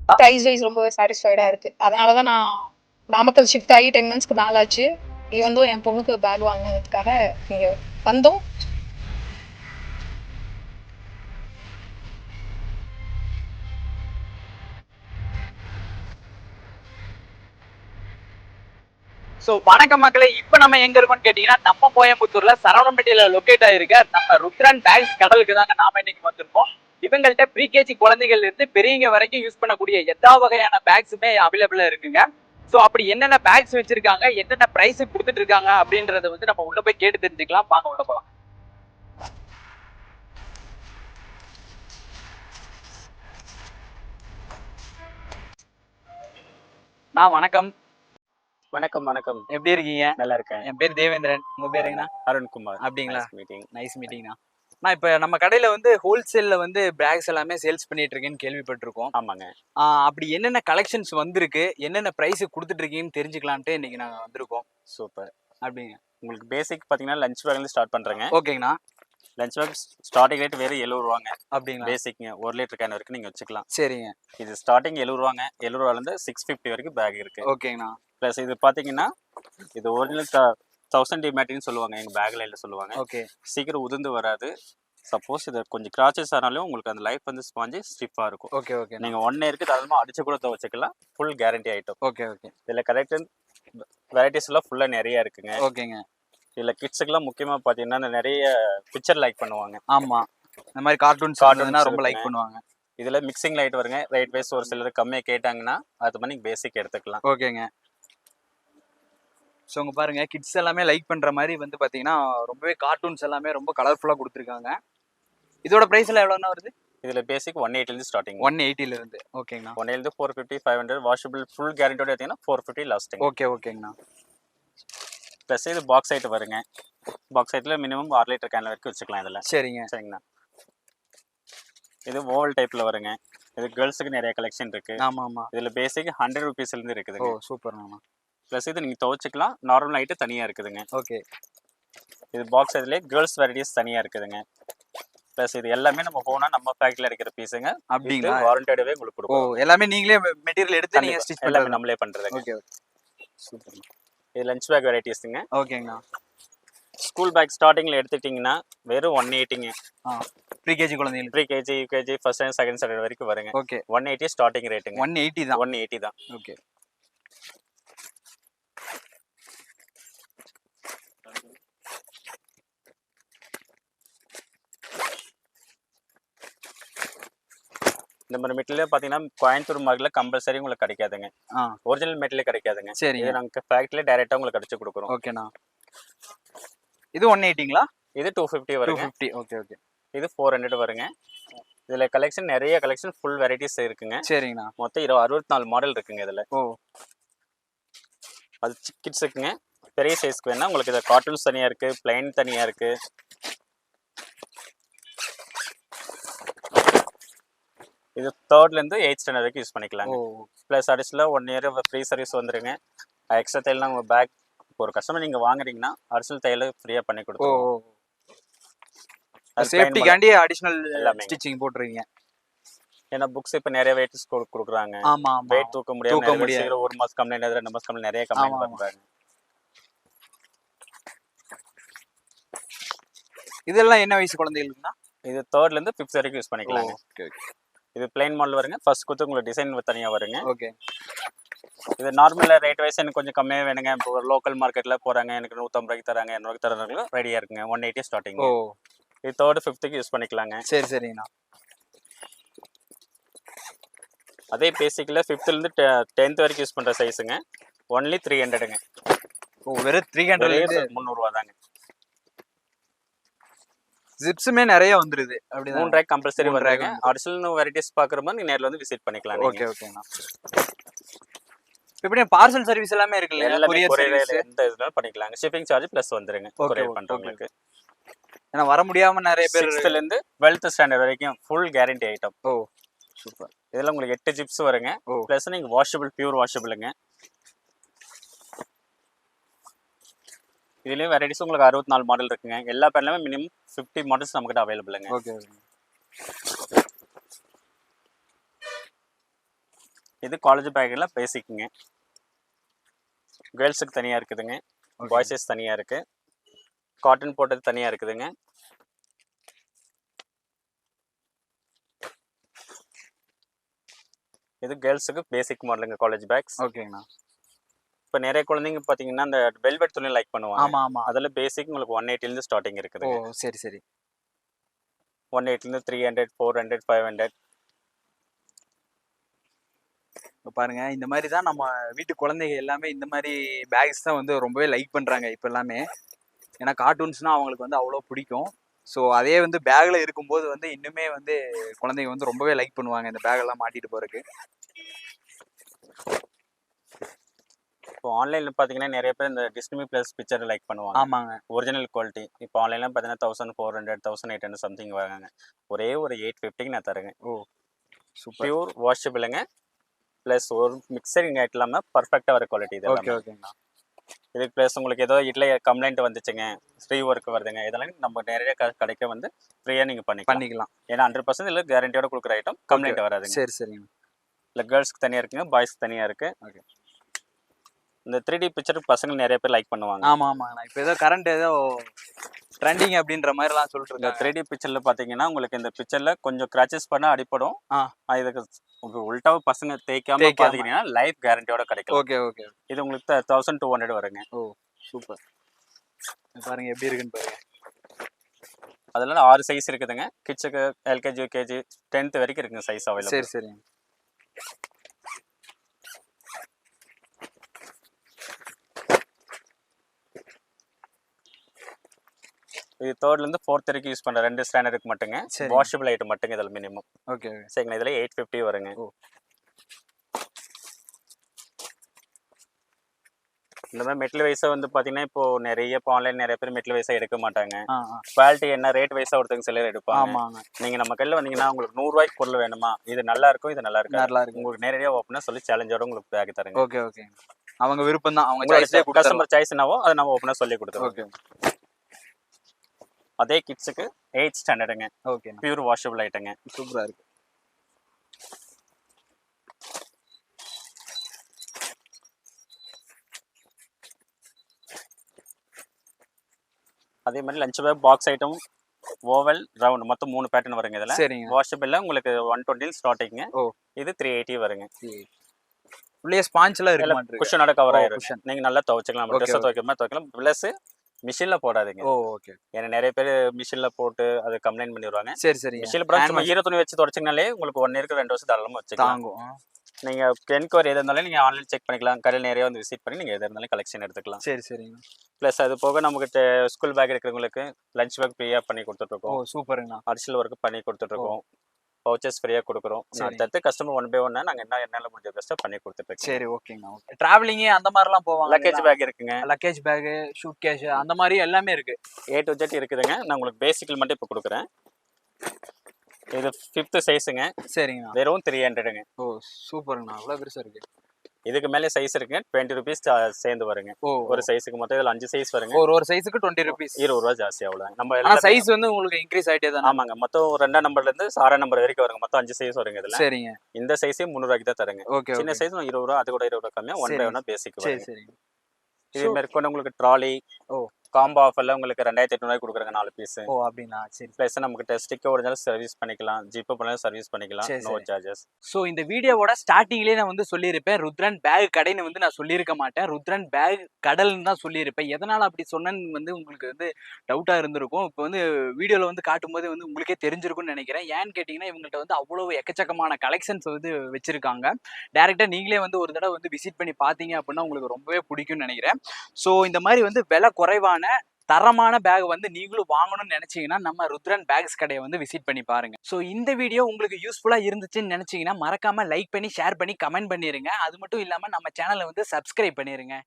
Price wise ரொம்பவே சாட்டிஸ்ஃபைடாக இருக்குது. அதனால தான் நான் நாமக்கல் ஷிஃப்ட் ஆகி 10 மந்த்ஸ்க்கு மேலே ஆச்சு. ஈவன் என் பொண்ணுக்கு பேக் வாங்கினதுக்காக இங்கே வந்தோம். ஸோ வணக்கம் மக்களே, இப்போ நம்ம எங்க இருக்கோம்னு கேட்டீங்கன்னா நம்ம கோயம்புத்தூர்ல சரவணம்பட்டியில லொக்கேட் ஆயிருக்க நம்ம ருத்ரன் பேக்ஸ் கடலுக்கு தாங்க நாம இன்னைக்கு வந்திருக்கோம். இவங்கள்ட்ட ப்ரீகேஜி குழந்தைகள் இருந்து பெரியவங்க வரைக்கும் யூஸ் பண்ணக்கூடிய எல்லா வகையான பேக்ஸுமே அவைலபிளா இருக்குங்க. ஸோ அப்படி என்னென்ன பேக்ஸ் வச்சிருக்காங்க, என்னென்ன பிரைஸ் கொடுத்துட்டு இருக்காங்க அப்படின்றத வந்து நம்ம உள்ள போய் கேட்டு தெரிஞ்சுக்கலாம். வாங்க உள்ள போகலாம். வணக்கம். வணக்கம் வணக்கம். எப்படி இருக்கீங்க? நல்லா இருக்கேன். என் பேர் தேவேந்திரன். உங்க பேருங்கண்ணா? அருண்குமார். அப்படிங்களா? நைஸ் மீட்டிங்ண்ணா. நான் இப்போ நம்ம கடையில வந்து ஹோல்சேல்ல வந்து பேக்ஸ் எல்லாமே சேல்ஸ் பண்ணிட்டு இருக்கேன்னு கேள்விப்பட்டிருக்கோம். ஆமாங்க. அப்படி என்னென்ன கலெக்ஷன்ஸ் வந்திருக்கு, என்னென்ன பிரைஸ் கொடுத்துட்டு இருக்கீங்கன்னு தெரிஞ்சுக்கலான்ட்டு இன்னைக்கு நாங்கள் வந்திருக்கோம். சூப்பர். அப்படிங்க. உங்களுக்கு பேசிக் பார்த்தீங்கன்னா லஞ்ச் பேக்லேருந்து ஸ்டார்ட் பண்ணுறேங்க. ஓகேங்கண்ணா. லஞ்ச் பேக் ஸ்டார்டிங் ரேட் வெறும் 70 ரூபாங்க. அப்படிங்களா? பேசிக்ங்க 1 லிட்டர் கேன் வரைக்கும் நீங்கள் வச்சுக்கலாம். சரிங்க. இது ஸ்டார்டிங் 70 ரூபாங்க. 70 ரூபாலேருந்து 650 வரைக்கும் பேக் இருக்கு. ஓகேங்கண்ணா. ப்ளஸ் இது பார்த்தீங்கன்னா இது ஒரிஜினல் 1000 டி மேட்டின்னு சொல்லுவாங்க, எங்கள் பேக்கில் இல்லை சொல்லுவாங்க. ஓகே. சீக்கிரம் உதிர்ந்து வராது. சப்போஸ் இது கொஞ்சம் கிராச்சஸ் ஆனாலும் உங்களுக்கு அந்த லைஃப் வந்து ஸ்பாஞ்சு ஸ்டிஃபாக இருக்கும். Okay okay. நீங்கள் 1 இயருக்கு தாராளமாக அடிச்சு கூட துவச்சிக்கலாம். Full guarantee item. Okay okay. இதில் கரெக்ட் வெரைட்டிஸ் எல்லாம் ஃபுல்லாக நிறைய இருக்குங்க. ஓகேங்க. இதில் கிட்ஸுக்கெல்லாம் முக்கியமாக பார்த்தீங்கன்னா நிறைய பிக்சர் லைக் பண்ணுவாங்க. ஆமாம், இந்த மாதிரி கார்ட்டூன்ஸ் ரொம்ப லைக் பண்ணுவாங்க. இதில் மிக்சிங் லைட் வருங்க. ரைட் வைஸ் ஒரு சிலர் கம்மியாக கேட்டாங்கன்னா அது மாதிரி பேசிக் எடுத்துக்கலாம். ஓகேங்க. ஸோ உங்க பாருங்க, கிட்ஸ் எல்லாமே லைக் பண்ற மாதிரி வந்து பார்த்தீங்கன்னா ரொம்பவே கார்ட்டூன்ஸ் எல்லாமே ரொம்ப கலர்ஃபுல்லாக கொடுத்துருக்காங்க. இதோட ப்ரைஸ் எல்லாம் எவ்வளோன்னா வருது? இதில் பேசிக் 180 ஸ்டார்டிங். 180 இருந்து. ஓகேங்கண்ணா. 180 450 500 வாஷபிள் ஃபுல் கேரண்டியோட எடுத்தீங்கன்னா 450 லாஸ்டிங். ஓகே ஓகேங்கண்ணா. ப்ளஸ் இது பாக்ஸ் ஐட் வருங்க. பாக்ஸ் ஐட்டில் மினிமம் 6 லிட்டர் கேன் வரைக்கும் வச்சுக்கலாம் இதில். சரிங்க. சரிங்கண்ணா. இது ஓவல் டைப்பில் வருங்க. இது கேர்ள்ஸுக்கு நிறைய கலெக்ஷன் இருக்கு. ஆமாம் ஆமாம். இதில் பேசிக் 100 ருபீஸ்லேருந்து இருக்குது. ஓ சூப்பர்ண்ணா. ப்ளஸ் இது நீங்கள் துவச்சிக்கலாம். நார்மல் ஐட்டு தனியாக இருக்குதுங்க. ஓகே. இது பாக்ஸ் இதுலேயே கேர்ள்ஸ் வெரைட்டிஸ் தனியாக இருக்குதுங்க. ப்ளஸ் இது எல்லாமே நம்ம போனால் நம்ம ஃபேக்ட்ரியில் இருக்கிற பீஸுங்க. அப்படிங்களா? வாரண்டடாகவே உங்களுக்கு கொடுக்கும். எல்லாமே நீங்களே மெட்டீரியல் எடுத்து நீங்கள் ஸ்டிச் எல்லாமே நம்மளே பண்ணுறதுங்க. Okay okay. சூப்பர். இது லஞ்ச் பேக் வெரைட்டிஸுங்க. ஓகேங்கண்ணா. ஸ்கூல் பேக் ஸ்டார்டிங்கில் எடுத்துக்கிட்டிங்கன்னா வெறும் 180ங்க. ப்ரீகேஜி குழந்தைகள், pre-KG UKG first standard second standard வரைக்கும் வருங்க. ஓகே. 180 ஸ்டார்டிங் ரேட்டுங்க. 180 தான். 180 தான். ஓகே. இந்த மாதிரி மெட்டீரியல் பார்த்தீங்கன்னா கோயம்புத்தூர் மார்க்கெட்டில் கம்பல்சரி உங்களுக்கு கிடைக்காதுங்க. ஒரிஜினல் மெட்டீரியல் கிடைக்காதுங்க. சரி. இது நாங்கள் ஃபேக்ட்ரியில் டைரெக்டாக உங்களுக்கு அடிச்சு கொடுக்குறோம். ஓகேண்ணா. இது 180ங்களா? இது 250 வருங்க. 250. Okay okay. இது 400 வருங்க. இதில் கலெக்ஷன் நிறைய கலெக்ஷன் ஃபுல் வெரைட்டிஸ் இருக்குங்க. சரிங்கண்ணா. மொத்தம் 64 மாடல் இருக்குங்க இதில். ஓ. அது கிட்ஸுக்குங்க. பெரிய சைஸ்க்கு வேணா உங்களுக்கு இதில் கார்ட்டூன்ஸ் தனியாக இருக்குது, பிளைன் தனியாக இருக்குது. இது 3rd-லேருந்து 8th ஸ்டாண்டர்ட் வரைக்கும் யூஸ் பண்ணிக்கலாங்க. ப்ளஸ் அடிஷனலாக 1 இயர் ஃப்ரீ சர்வீஸ் வந்துருங்க. எக்ஸ்ட்ரா தையல்லாம் உங்கள் பேக் ஒரு கஸ்டமர் நீங்கள் வாங்குறீங்கன்னா அடிஷனல் தையல் ஃப்ரீயாக பண்ணி கொடுத்துருவோம். சேஃப்டிக்காண்டி அடிஷனல் ஸ்டிச்சிங் போட்டுருவீங்க. ஏன்னா புக்ஸ் இப்போ நிறைய வெயிட்ஸ் கொடுக்குறாங்க. ஆமாம். வெயிட் தூக்க முடியாது. 1 மாதம் கம்ப்ளைண்ட் 2 மாதம் கம்ப்ளைண்ட் நிறைய கம்ப்ளைண்ட் பண்ணுறாங்க. இதெல்லாம் என்ன வயசு குழந்தைகளுக்குன்னா? இது 3rd-லேருந்து 5th வரைக்கும் யூஸ் பண்ணிக்கலாங்க. ஓகே. இது பிளைன் மாடல் வருங்க. ஃபர்ஸ்ட் கொடுத்து உங்களுக்கு டிசைன் தனியாக வருங்க. ஓகே. இது நார்மலாக ரேட் வைஸ் எனக்கு கொஞ்சம் கம்மியாக வேணுங்க. இப்போ ஒரு லோக்கல் மார்க்கெட்டில் போகிறாங்க, எனக்கு 150 ரூபாய்க்கு தராங்க, 200 ரூபாய்க்கு தராங்க, ரெடியாக இருக்குங்க. 180 ஸ்டார்டிங். இது 3rd 5th யூஸ் பண்ணிக்கலாங்க. சரி சரிங்கண்ணா. அதே பேசிக்கில் 5th-லேருந்து 10th வரைக்கும் யூஸ் பண்ணுற சைஸுங்க. ஒன்லி 300ங்க. வெறும் 300 300 ரூபா தாங்க. ஜிப்ஸுமே நிறைய வந்துருது. அப்படி 3 ரேக் கம்பல்சரி வர்றாங்க. அடிஷனல் வெரைட்டிஸ் பார்க்குறப்ப நீங்கள் நேரில் வந்து விசிட் பண்ணிக்கலாம். ஓகே ஓகேண்ணா. எப்படி பார்சல் சர்வீஸ் எல்லாமே இருக்குல்ல? எந்த இதுனாலும் பண்ணிக்கலாங்க. ஷிப்பிங் சார்ஜ் ப்ளஸ் வந்துருங்க கொரியர் பண்ணுறவங்களுக்கு. ஏன்னா வர முடியாம நிறைய பேர் 6th-லேருந்து 12th ஸ்டாண்டர்ட் வரைக்கும் ஃபுல் கேரண்டி ஐட்டம். ஓ சூப்பர். இதெல்லாம் உங்களுக்கு 8 ஜிப்ஸ் வருங்க. ப்ளஸ் நீங்கள் வாஷபிள் பியூர் வாஷபிளுங்க. இதுலேயும் வெரைட்டிஸ் உங்களுக்கு 64 மாடல் இருக்குங்க. எல்லா பேர்லையுமே மினிமம் 50 மாடல்ஸ் நம்மகிட்ட அவைலபிளுங்க. ஓகே. இது காலேஜ் பேக்கில் பேசிக்குங்க. கேர்ள்ஸுக்கு தனியாக இருக்குதுங்க, பாய்ஸஸ் தனியாக இருக்கு, காட்டன் போட்டது தனியாக இருக்குதுங்க. இது கேர்ள்ஸுக்கு பேசிக் மாடலுங்க காலேஜ் பேக்ஸ். ஓகேங்கண்ணா. இப்போ நிறைய குழந்தைங்க பார்த்தீங்கன்னா அந்த வெல்வெட் துணி லைக் பண்ணுவாங்க. ஆமா ஆமா. அதில் பேசிக் உங்களுக்கு 180 ஸ்டார்டிங் ஓ இருக்குதுங்க. சரி சரி. 180 300 400 500. பாருங்க இந்த மாதிரி தான் நம்ம வீட்டு குழந்தைங்க எல்லாமே இந்த மாதிரி பேக்ஸ் தான் வந்து ரொம்பவே லைக் பண்றாங்க இப்போ எல்லாமே. ஏன்னா கார்ட்டூன்ஸ்னா அவங்களுக்கு வந்து அவ்வளோ பிடிக்கும். ஸோ அதே வந்து பேக்ல இருக்கும்போது வந்து இன்னுமே வந்து குழந்தைங்க வந்து ரொம்பவே லைக் பண்ணுவாங்க இந்த பேக் எல்லாம் மாட்டிட்டு போறதுக்கு. இப்போ ஆன்லைன்ல பார்த்தீங்கன்னா நிறைய பேர் இந்த டிஸ்னி ப்ளஸ் பிக்சர் லைக் பண்ணுவாங்க. ஆமாங்க. Original quality. இப்போ ஆன்லைன்ல பார்த்தீங்கன்னா 1400 1800 சம்திங் வாங்குங்க. ஒரே ஒரு 850க்கு நான் தரேங்க. ஓ சூப்பர். பியூர் வாஷபிளுங்க. ப்ளஸ் ஒரு மிக்சரிங் ஆகிட்டு இல்லாமல் பர்ஃபெக்டாக வர குவாலிட்டி இது. ஓகே ஓகேங்கண்ணா. இதுக்கு ப்ளஸ் உங்களுக்கு ஏதோ இட்ல கம்ப்ளைண்ட் வந்துச்சுங்க, ஃப்ரீ ஒர்க் வருதுங்க, இதெல்லாம் நம்ம நிறைய கடைக்கு வந்து ஃப்ரீயாக நீங்கள் பண்ணிக்கலாம். ஏன்னா 100% இல்லை கேரண்டியோட கொடுக்குற ஐட்டம் கம்ப்ளைண்ட் வராதுங்க. சரி சரிங்க. இல்லை கேர்ள்ஸ்க்கு தனியாக இருக்குங்க, பாய்ஸ்க்கு தனியாக இருக்கு. ஓகே. இந்த 3D பிக்சர் பசங்க நிறைய பேர் லைக் பண்ணுவாங்க. ஆமா ஆமாண்ணா. இப்போ ஏதோ கரண்ட் ஏதோ ட்ரெண்டிங் அப்படின்ற மாதிரிலாம் சொல்லிட்டு இந்த இருக்காங்க. 3D பிக்சர்ல பாத்தீங்கன்னா உங்களுக்கு இந்த பிக்சர்ல கொஞ்சம் கிராச்சஸ் பண்ணா அடிப்படும். இதுக்கு உள்டாவ பசங்க தேய்க்காம பாத்தீங்கன்னா லைஃப் கேரண்டியோட கிடைக்கும். Okay okay. இது உங்களுக்கு 1200 வருங்க. ஓ சூப்பர். பாருங்க எப்படி இருக்குன்னு பாருங்க. அதனால 6 சைஸ் இருக்குதுங்க. கிட்ஸுக்கு LKG UKG 10th வரைக்கும் இருக்குங்க சைஸ் அவைலபிள். சரி சரிங்க. இது 3rd ல இருந்து 4th வரைக்கும் யூஸ் பண்ற 2 ஸ்டாண்டர்டுக்கு மட்டுங்க. வாஷபிள் ஐட்டம் மட்டுங்க இதுல மினிமம். ஓகே. சரிங்க. இதுல 850 வருங்க. இந்த மாதிரி மெட்டல் வைஸா வந்து பாத்தீங்கன்னா இப்போ நிறைய ஆன்லைன் நிறைய பேர் மெட்டல் வைஸா எடுக்க மாட்டாங்க. குவாலிட்டி என்ன ரேட் வைஸா ஒருத்தங்க சிலர் எடுப்பாங்க. நீங்க நம்ம கடையில வந்தீங்கன்னா உங்களுக்கு 100 ரூபாய்க்கு பொருள் வேணுமா, இது நல்லா இருக்கும் இது நல்லா இருக்கு, உங்களுக்கு நேரடியா ஓப்பனா சொல்லி சேலஞ்சோட உங்களுக்கு பேக் தரேங்க. Okay okay. அவங்க விருப்பம் தான், அவங்க சாய்ஸ்லயே கஸ்டமர் சாய்ஸ் என்னவோ அதை நம்ம ஓப்பனா சொல்லி கொடுத்துருவோம். ஓகே. அதே கிட்ஸுக்கு 8th ஸ்டாண்டர்டுங்க. ஓகே. பியூர் வாஷபிள் ஐட்டங்க. சூப்பரா இருக்கு. அதே மாதிரி lunch bag box item oval round மொத்தம் 3 பேட்டர்ன் வருங்க இதுல. வாஷபிள்ல உங்களுக்கு 120 ஸ்டார்டிங். இது 380 வருங்க. உள்ளே ஸ்பாஞ்ச்ல இருக்கு மாட்டீங்க. குஷனோட கவர் ஆயிரும். நீங்க நல்லா துவைச்சுக்கலாம். ட்ரெஸ் துவைக்கலாம். பிளஸ் மிஷின்ல போடாதீங்க. ஓகே. ஏன்னா நிறைய பேர் மிஷின்ல போட்டு அது கம்ப்ளைண்ட் பண்ணிடுவாங்க. சரி சரி. மிஷின்ல போட்டு சும்மா ஈர துணி வச்சு துடைச்சிங்கனாலே உங்களுக்கு 1 இயருக்கு 2 வருஷம் தாராளமா வச்சுக்கலாம். நீங்க என்கொயரி எது இருந்தாலும் நீங்க ஆன்லைன் செக் பண்ணிக்கலாம். கடையில் நிறைய வந்து விசிட் பண்ணி நீங்க எது இருந்தாலும் கலெக்ஷன் எடுத்துக்கலாம். சரி சரிங்க. பிளஸ் அது போக நமக்கு ஸ்கூல் பேக் இருக்கிறவங்களுக்கு லஞ்ச் பேக் ஃப்ரீயா பண்ணி கொடுத்துட்டு இருக்கோம். சூப்பருங்க. அடிஷனல் ஒர்க் பண்ணி கொடுத்துட்டு இருக்கோம். பவுச்சஸ் ஃப்ரீயா கொடுக்குறோம். அடுத்து கஸ்டமர் 1 by 1 நாங்க என்னால முடிஞ்ச பெஸ்ட்டா பண்ணி கொடுத்துட்டு இருக்கோம். சரி ஓகேங்க. டிராவலிங் அந்த மாதிரிலாம் போவாங்க. லக்கேஜ் பேக் இருக்குங்க. லக்கேஜ் பேக், ஷூட் கேஷ் அந்த மாதிரி எல்லாமே இருக்கு. A to Z இருக்குதுங்க. நான் உங்களுக்கு பேசிக்கல் மட்டும் இப்போ கொடுக்குறேன். இது 5th சைஸுங்க. சரிங்க. வெறும் 300ங்க. ஓ சூப்பருங்க. அவ்வளவு பெருசா இருக்கு. இதுக்கு மேலே சைஸ் இருக்குங்க. 20 rupees சேர்ந்து வருங்க. ஒரு சைஸுக்கு மொத்தம் இதுல 5 சைஸ் வருங்க. ஒரு சைஸுக்கு 20 rupees. 20 ரூபாய் ஜாஸ்தி அவ்வளவு. நம்ம ஆனா சைஸ் வந்து உங்களுக்கு இன்க்ரீஸ் ஆயிட்டே தான். ஆமாங்க. மொத்தம் 2ஆம் நம்பர்ல இருந்து 6ஆம் நம்பர் வரைக்கும் வருங்க. மொத்தம் 5 சைஸ் வருங்க இதுல. சரிங்க. இந்த சைஸே 300 ரூபாய்க்கு தான் தரங்க. சின்ன சைஸ் 20 ரூபாய், அது கூட 20 ரூபாய் கம்மியா 1 by 1 பேசிக் சரி வருங்க. சரி. இதே மாதிரி கொண்டு உங்களுக்கு ட்ராலி காம்போ ஆஃபர்ல உங்களுக்கு 2800 ரூபாய் கொடுக்குறாங்க 4 பீஸ். அப்படினா சரி. ப்ளஸ் நமக்கு ஸ்டிக்கர் ஒரிஜினல் சர்வீஸ் பண்ணிக்கலாம். ஜிப் பண்ணாலும் சர்வீஸ் பண்ணிக்கலாம். No charges. சோ இந்த வீடியோவோட ஸ்டார்டிங்லயே நான் வந்து சொல்லியிருப்பேன், ருத்ரன் பேக் கடைன்னு வந்து நான் சொல்லியிருக்க மாட்டேன். ருத்ரன் பேக் கடல்னு தான் சொல்லியிருப்பேன். எதனால அப்படி சொன்னேன்னு வந்து உங்களுக்கு வந்து டவுட்டா இருந்திருக்கும். இப்போ வந்து வீடியோல வந்து காட்டும்போது வந்து உங்களுக்கே தெரிஞ்சிருக்கும்னு நினைக்கிறேன். ஏன்னு கேட்டீங்கன்னா இவங்கள்ட்ட வந்து அவ்வளவு எக்கச்சக்கமான கலெக்ஷன்ஸ் வந்து வச்சிருக்காங்க. டைரக்டா நீங்களே வந்து ஒரு தடவை வந்து விசிட் பண்ணி பாத்தீங்க அப்படின்னா உங்களுக்கு ரொம்பவே பிடிக்கும்னு நினைக்கிறேன். ஸோ இந்த மாதிரி வந்து விலை குறைவான தரமான பேக் வந்து நீங்களும் வாங்கணும்னு நினைச்சீங்கன்னா நம்ம ருத்ரன் பேக்ஸ் கடையை வந்து விசிட் பண்ணி பாருங்க. ஸோ இந்த வீடியோ உங்களுக்கு யூஸ்ஃபுல்லா இருந்துச்சுன்னு நினைச்சீங்கன்னா மறக்காம லைக் பண்ணி ஷேர் பண்ணி கமெண்ட் பண்ணிருங்க. அது மட்டும் இல்லாம நம்ம சேனலை வந்து சப்ஸ்கிரைப் பண்ணிருங்க.